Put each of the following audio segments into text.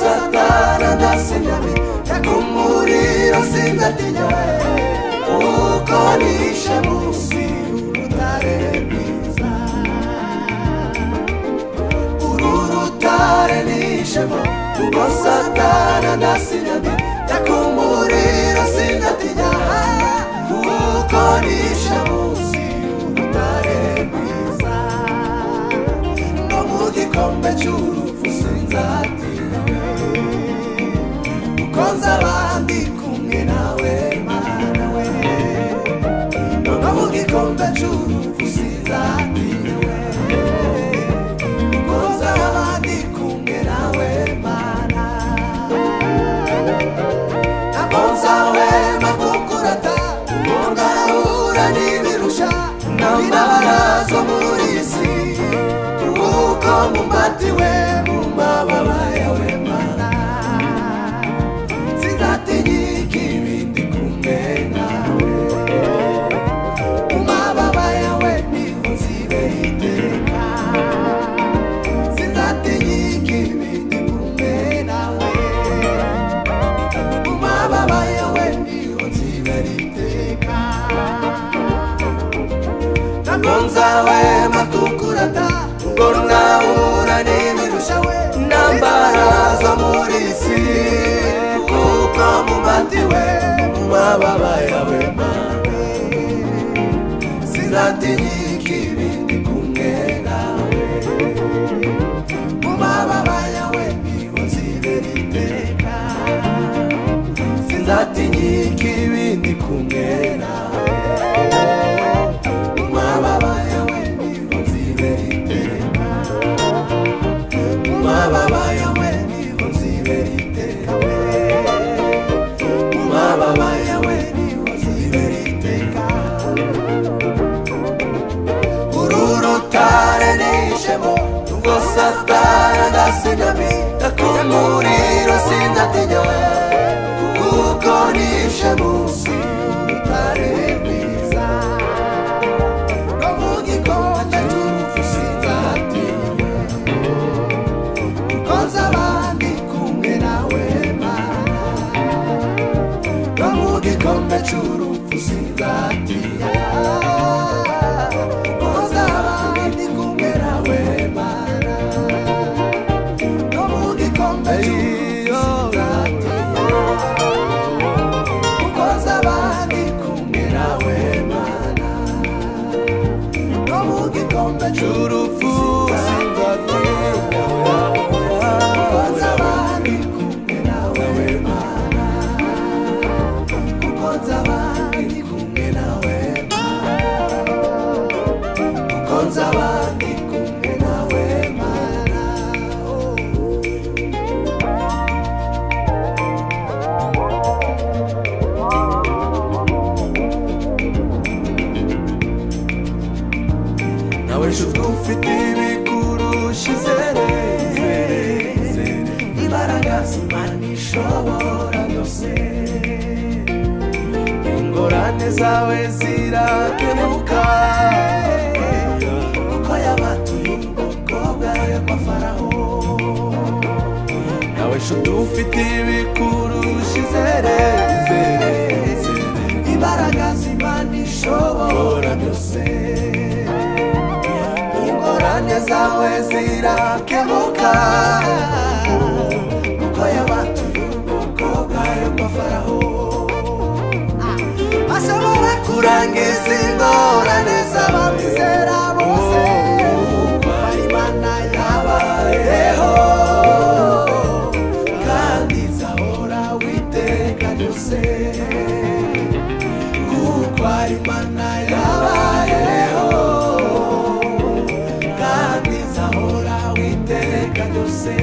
Satana ndasenyami yakumurira sindatinya ukonishe musi urutare mwiza urutare nishemo uko Satana ndasenyami yakumurira sindatinya ukonishe musi urutare mwiza no mu gikombe cy'urupfu sinzatinya Konza bandi kumwe nawe mana we no mu gikombe cy'urupfu sinzatinya Konza bandi kumwe nawe mana Konza we makukurata Ngahura n'ibirusha n'ambara zo muri isi uko mumbatiwe mu mababa yawe mana Konzawe makukurata Ngorunahura n'imirusha we Nambara zo muri isi Kuko mumbatiwe mu mababa yawe mana Sinzatinyika ibindi kumwe nawe Mu mababa yawe niho nzibera iteka Sinzatinyika ibindi kumwe nawe Baba yawe niho nzibera iteka Baba yawe niho nzibera iteka Urutare nishemo Ubwo Satana ndasenyami Yakumurira sindatinya Kuko nishe musi urutare mwiza No mu gikombe cy'urupfu sinzatinya Konza bandi kumwe nawe mana No mu gikombe cy'urupfu sinzatinya Konza bandi kumwe nawe mana No mu gikombe cy'urupfu sinzatinya Konza bandi kumwe nawe mana No mu gikombe cy'urupfu sinzatinya zawe zirakemuka Uko yabatuye umukobwa yo kwa Faraho Nawe nshuti ufite ibikurusha izere Imbaraga z'Imana byose ingorane zawe zirakemuka kuko yabatuye ubwoko bwayo kwa Faraho ashobora kurangiza ingorane z'abamwizera bose ari Imana yabayeho kandi izahora witeka ryose kuko ari Imana yabayeho kandi izahora witeka ryose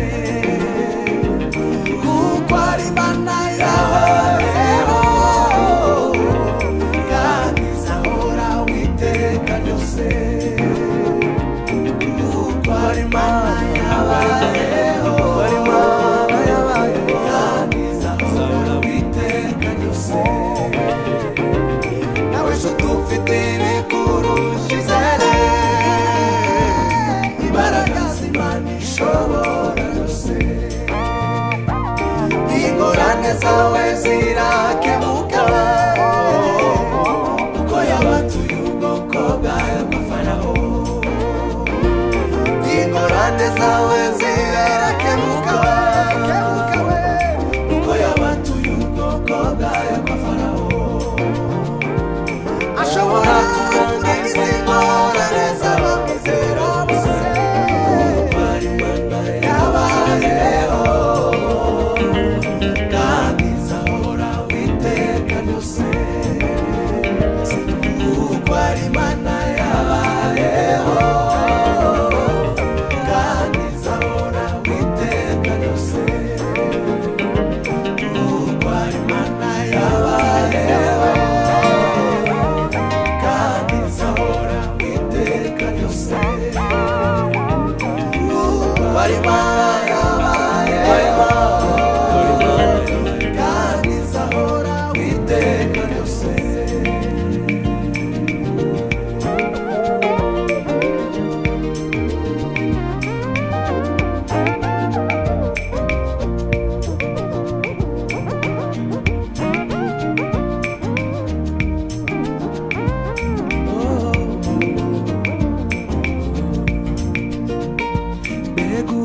kuko ari Imana yabayeho kandi izahora witeka ryose kuko ari Imana yabayeho kandi izahora witeka ryose nawe nshuti ufite ibikurusha izere imbaraga z'Imana ishobora byose ingorane zawe zirakemuka kuko yabatuye ubwoko bwayo kwa Faraho ingorane zawe zirakemuka kuko yabatuye ubwoko bwayo kwa Faraho ashobora kurangiza ingorane z'abamwizera bose kuko ari Imana yabayeho kandi izahora witeka ryose kuko ari Imana yabayeho kandi izahora witeka ryose kuko ari Imana yabayeho kandi izahora witeka ryose kuko ari Imana yabayeho kandi izahora witeka ryose mbegu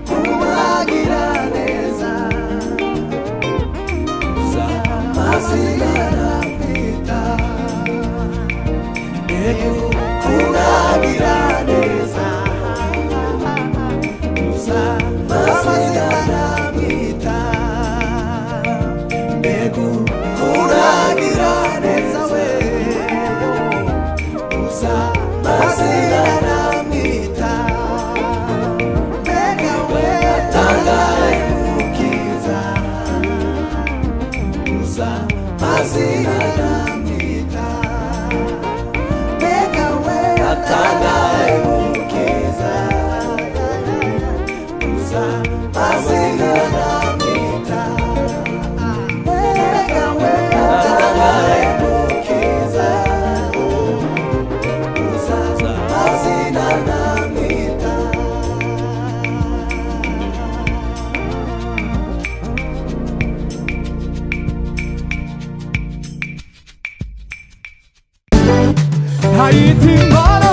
kubagira neza amazina pita mbegu kubagira neza amazina pita mbegu kubagira neza we amazina pita mbega we atangaye mukiza amazina pita mbega we atangaye mukiza amazina pita mbega we atangaye mukiza amazina pita 하이팅 마라